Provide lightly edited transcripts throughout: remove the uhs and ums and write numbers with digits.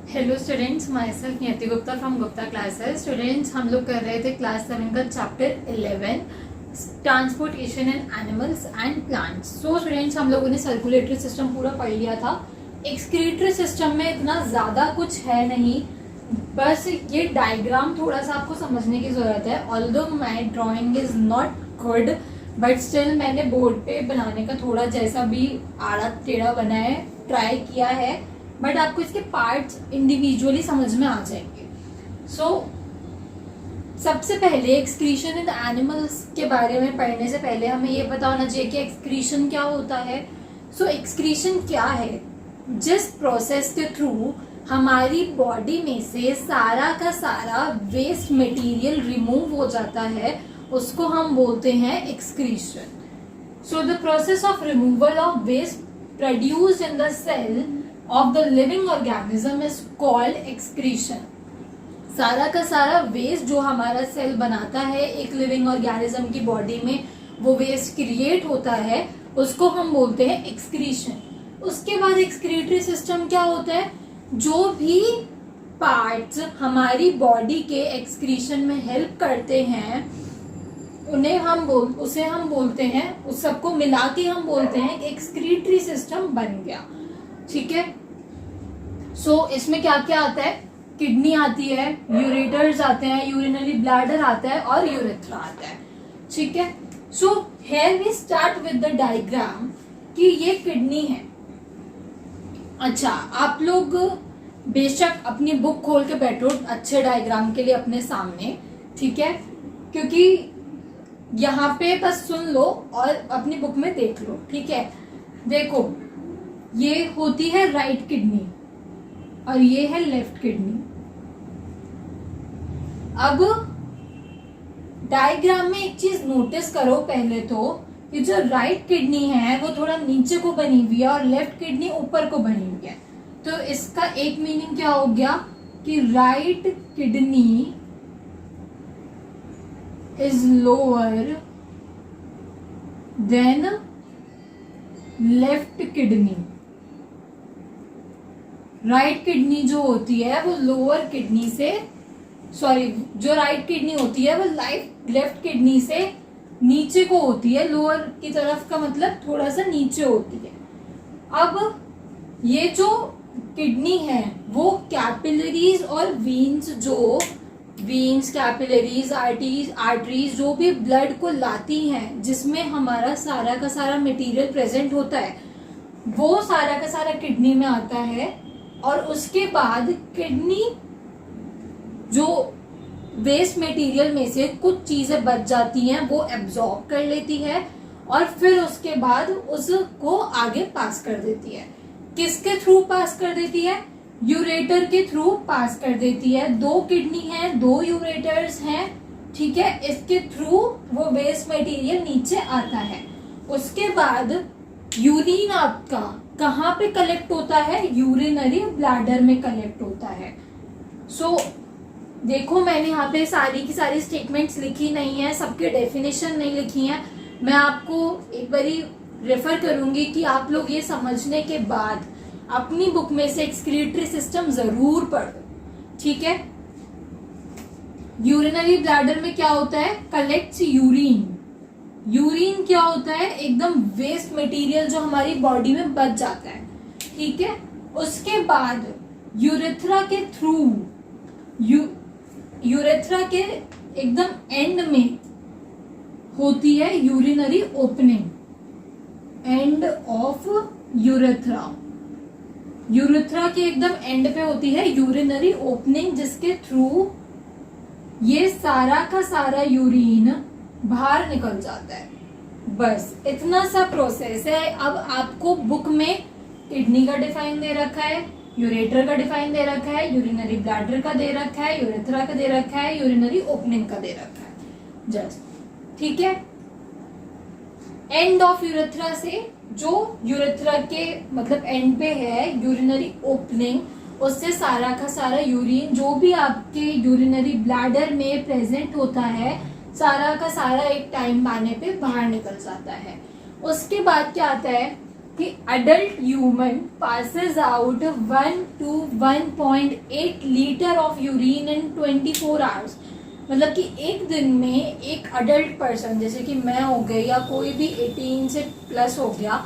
Hello students, my self नियति Gupta from Gupta classes. Students, हम लोग कर रहे थे क्लास 7 का chapter 11 transportation in animals and plants. So students, हम लोगों ने सर्कुलेटरी सिस्टम पूरा पढ़ लिया था। एक्सक्रीटरी सिस्टम में इतना ज़्यादा कुछ है नहीं, बस ये डायग्राम थोड़ा सा आपको समझने की ज़रूरत है। Although my drawing is not good, but still मैंने बोर्ड पे बनाने का थोड़ा जैसा भी आड़ा टेढ़ा बना है ट्राई किया है, बट आपको इसके पार्ट्स इंडिविजुअली समझ में आ जाएंगे। सबसे पहले एक्सक्रीशन इन एनिमल्स के बारे में पढ़ने से पहले हमें ये पता होना चाहिए कि एक्सक्रीशन क्या होता है। एक्सक्रीशन क्या है? जिस प्रोसेस के थ्रू हमारी बॉडी में से सारा का सारा वेस्ट मटेरियल रिमूव हो जाता है, उसको हम बोलते हैं excretion. The process of removal of waste produced in the cell of the living organism is called excretion। सारा का सारा वेस्ट जो हमारा सेल बनाता है एक लिविंग ऑर्गेनिज्म की बॉडी में, वो वेस्ट क्रिएट होता है, उसको हम बोलते हैं एक्सक्रीशन। उसके बाद एक्सक्रीटरी सिस्टम क्या होता है? जो भी पार्ट्स हमारी बॉडी के एक्सक्रीशन में हेल्प करते हैं उसे हम बोलते हैं, उस सबको मिला के हम बोलते हैं कि एक्सक्रीटरी सिस्टम बन गया। ठीक है। इसमें क्या क्या आता है? किडनी आती है, यूरेटर्स आते हैं, यूरिनरी ब्लैडर आता है और यूरेथ्रा आता है। ठीक है। Here we start with the diagram कि ये किडनी है। अच्छा, आप लोग बेशक अपनी बुक खोल के बैठो अच्छे डायग्राम के लिए अपने सामने, ठीक है, क्योंकि यहाँ पे बस सुन लो और अपनी बुक में देख लो। ठीक है। देखो, ये होती है राइट किडनी और ये है लेफ्ट किडनी। अब डायग्राम में एक चीज नोटिस करो पहले तो, कि जो राइट किडनी है वो थोड़ा नीचे को बनी हुई है और लेफ्ट किडनी ऊपर को बनी हुई है। तो इसका एक मीनिंग क्या हो गया कि right kidney is lower than left kidney. Right kidney जो होती है वो लोअर किडनी से, जो राइट किडनी होती है वो लेफ्ट किडनी से नीचे को होती है। लोअर की तरफ का मतलब थोड़ा सा नीचे होती है। अब ये जो किडनी है वो कैपिलरीज और वीन्स कैपिलरीज आर्टरीज जो भी ब्लड को लाती हैं, जिसमें हमारा सारा का सारा मटेरियल प्रेजेंट होता है, वो सारा का सारा किडनी में आता है। और उसके बाद किडनी जो वेस्ट मटेरियल में से कुछ चीजें बच जाती हैं वो एब्जॉर्ब कर लेती है और फिर उसके बाद उसको आगे पास कर देती है। किसके थ्रू पास कर देती है? यूरेटर के थ्रू पास कर देती है। 2 किडनी है, 2 यूरेटर्स हैं। ठीक है। इसके थ्रू वो वेस्ट मटेरियल नीचे आता है। उसके बाद यूरिन आपका कहाँ पे कलेक्ट होता है? यूरिनरी ब्लैडर में कलेक्ट होता है। देखो, मैंने यहाँ पे सारी की सारी स्टेटमेंट्स लिखी नहीं है, सबके डेफिनेशन नहीं लिखी है। मैं आपको एक बारी रेफर करूंगी कि आप लोग ये समझने के बाद अपनी बुक में से एक्सक्रीटरी सिस्टम जरूर पढ़ो। ठीक है। यूरिनरी ब्लैडर में क्या होता है? Collects urine. यूरिन क्या होता है? एकदम वेस्ट मटेरियल जो हमारी बॉडी में बच जाता है। ठीक है। उसके बाद यूरेथ्रा के थ्रू, यूरेथ्रा के एकदम एंड में होती है urinary opening, end of urethra. Urethra के एकदम एंड पे होती है यूरिनरी ओपनिंग, जिसके थ्रू ये सारा का सारा यूरिन बाहर निकल जाता है। बस इतना सा प्रोसेस है। अब आपको बुक में किडनी का डिफाइन दे रखा है, यूरेटर का डिफाइन दे रखा है, यूरिनरी ब्लैडर का दे रखा है, यूरेथ्रा का दे रखा है, यूरिनरी ओपनिंग का दे रखा है। जस्ट ठीक है। एंड ऑफ यूरेथ्रा से, जो यूरेथ्रा के मतलब एंड पे है यूरिनरी ओपनिंग, उससे सारा का सारा यूरिन जो भी आपके यूरिनरी ब्लैडर में प्रेजेंट होता है, सारा का सारा एक टाइम आने पे बाहर निकल जाता है। उसके बाद क्या आता है? कि adult human passes out 1 to 1.8 litre of urine in 24 hours. मतलब कि एक दिन में एक अडल्ट पर्सन जैसे कि मैं हो गई या कोई भी 18 से प्लस हो गया,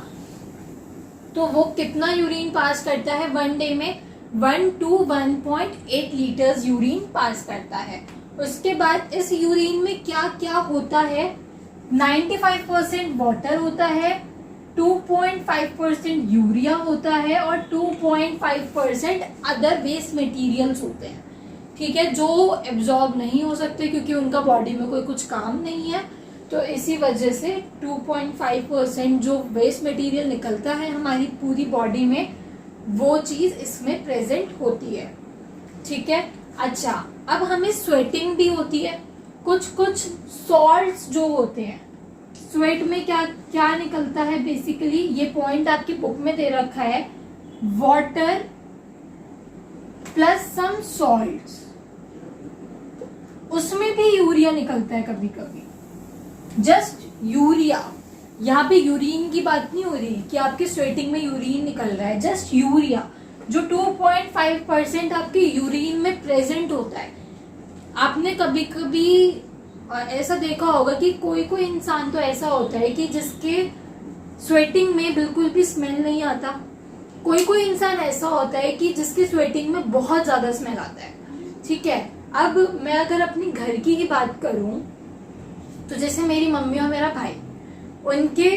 तो वो कितना यूरिन पास करता है वन डे में? 1 to 1.8 लीटर्स यूरिन पास करता है। उसके बाद इस यूरिन में क्या क्या होता है? 95% वाटर होता है, 2.5% यूरिया होता है और 2.5% अदर वेस्ट मटेरियल्स होते हैं। ठीक है, जो एब्जॉर्ब नहीं हो सकते क्योंकि उनका बॉडी में कोई कुछ काम नहीं है, तो इसी वजह से 2.5% जो वेस्ट मटेरियल निकलता है हमारी पूरी बॉडी में, वो चीज़ इसमें प्रेजेंट होती है। ठीक है, अच्छा, अब हमें स्वेटिंग भी होती है। कुछ कुछ सॉल्ट्स जो होते हैं, स्वेट में क्या क्या निकलता है बेसिकली, ये पॉइंट आपकी बुक में दे रखा है, वाटर प्लस सम सॉल्ट्स, उसमें भी यूरिया निकलता है कभी कभी। जस्ट यूरिया, यहाँ पे यूरिन की बात नहीं हो रही कि आपके स्वेटिंग में यूरिन निकल रहा है, जस्ट यूरिया जो 2.5% आपके यूरिन में प्रेजेंट होता है। आपने कभी कभी ऐसा देखा होगा कि कोई कोई इंसान तो ऐसा होता है कि जिसके स्वेटिंग में बिल्कुल भी स्मेल नहीं आता, कोई कोई इंसान ऐसा होता है कि जिसकी स्वेटिंग में बहुत ज्यादा स्मेल आता है। ठीक है, अब मैं अगर अपनी घर की ही बात करूं तो जैसे मेरी मम्मी और मेरा भाई, उनके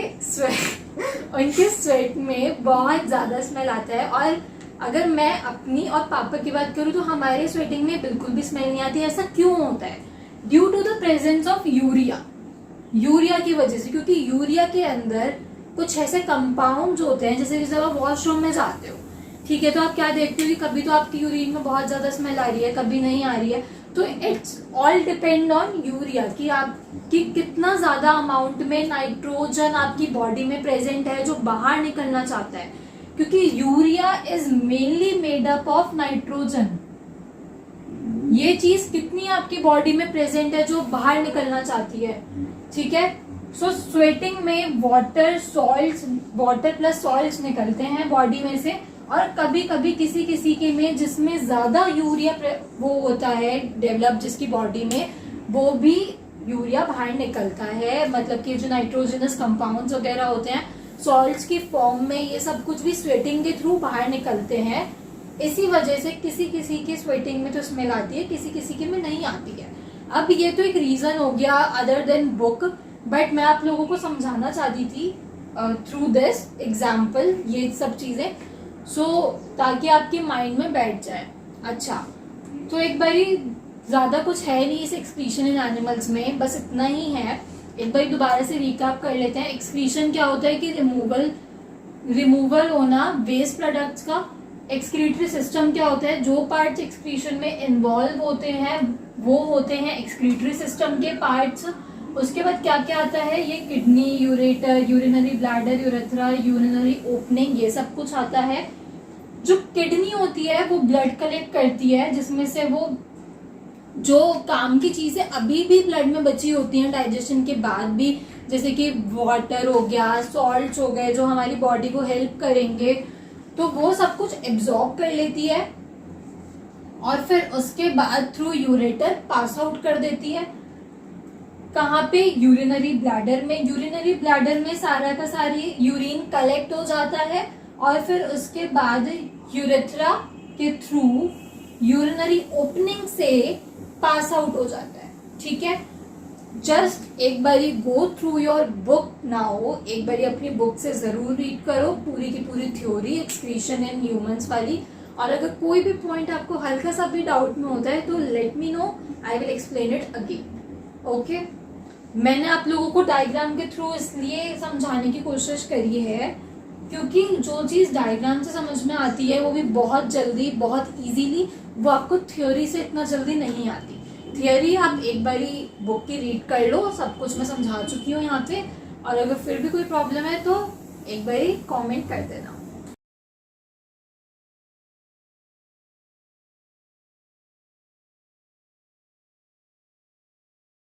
स्वेट में बहुत ज्यादा स्मेल आता है, और अगर मैं अपनी और पापा की बात करूं तो हमारे स्वेटिंग में बिल्कुल भी स्मेल नहीं आती। ऐसा क्यों होता है? Due to the presence of urea की वजह से, क्योंकि यूरिया के अंदर कुछ ऐसे कंपाउंड होते हैं, जैसे कि जब आप वॉशरूम में जाते हो, ठीक है, तो आप क्या देखते हो कि कभी तो आपकी यूरिन में बहुत ज्यादा स्मेल आ रही है, कभी नहीं आ रही है। तो it's all depend on urea कि आपकी कितना ज्यादा अमाउंट में नाइट्रोजन आपकी बॉडी में प्रेजेंट है जो बाहर निकलना चाहता है, क्योंकि urea is mainly made up of nitrogen. ये चीज कितनी आपकी बॉडी में प्रेजेंट है जो बाहर निकलना चाहती है। ठीक है, सो स्वेटिंग में वाटर प्लस सॉल्ट्स निकलते हैं बॉडी में से, और कभी कभी किसी किसी के में जिसमें ज्यादा यूरिया वो होता है डेवलप, जिसकी बॉडी में वो भी यूरिया बाहर निकलता है। मतलब कि जो नाइट्रोजनस कंपाउंड्स वगैरह होते हैं सॉल्ट्स की फॉर्म में, ये सब कुछ भी स्वेटिंग के थ्रू बाहर निकलते हैं। इसी वजह से किसी किसी की स्वेटिंग में तो स्मेल आती है, किसी किसी के में नहीं आती है। अब ये तो एक रीजन हो गया अदर देन बुक, बट मैं आप लोगों को समझाना चाहती थी थ्रू दिस एग्जाम्पल ये सब चीजें, ताकि आपके माइंड में बैठ जाए। अच्छा, तो एक बारी ज्यादा कुछ है नहीं इस एक्सक्रीशन इन एनिमल्स में, बस इतना ही है। एक बार दोबारा से रिकैप कर लेते हैं। एक्सक्रीशन क्या होता है कि रिमूवल होना वेस्ट प्रोडक्ट्स का। एक्सक्रीटरी सिस्टम क्या होता है? जो पार्ट्स एक्सक्रीशन में इन्वॉल्व होते हैं वो होते हैं एक्सक्रीटरी सिस्टम के पार्ट्स। उसके बाद क्या क्या आता है? ये kidney, ureter, urinary bladder, urethra, urinary opening, ये सब कुछ आता है। जो किडनी होती है वो ब्लड कलेक्ट करती है, जिसमें से वो जो काम की चीजें अभी भी ब्लड में बची होती हैं डाइजेशन के बाद भी, जैसे कि वाटर हो गया, सॉल्ट्स हो गए जो हमारी बॉडी को हेल्प करेंगे, तो वो सब कुछ एब्जॉर्ब कर लेती है और फिर उसके बाद थ्रू यूरेटर पास आउट कर देती है। कहाँ पे? यूरिनरी ब्लैडर में। यूरिनरी ब्लैडर में सारा का सारी यूरिन कलेक्ट हो जाता है और फिर उसके बाद यूरेथ्रा के थ्रू यूरिनरी ओपनिंग से पास आउट हो जाता है। ठीक है, जस्ट एक बारी go through your book now, एक बारी अपनी बुक से जरूर रीड करो पूरी की पूरी थ्योरी एक्सक्रीशन इन ह्यूमंस वाली, और अगर कोई भी पॉइंट आपको हल्का सा भी डाउट में होता है तो let me know, I will explain it again. Okay, मैंने आप लोगों को डायग्राम के थ्रू इसलिए समझाने की कोशिश करी है क्योंकि जो चीज डायग्राम से समझ में आती है वो भी बहुत जल्दी, बहुत इजीली, वो आपको थ्योरी से इतना जल्दी नहीं आती। थियोरी आप एक बारी बुक की रीड कर लो, सब कुछ मैं समझा चुकी हूँ यहाँ पे, और अगर फिर भी कोई प्रॉब्लम है तो एक बारी कमेंट कर देना।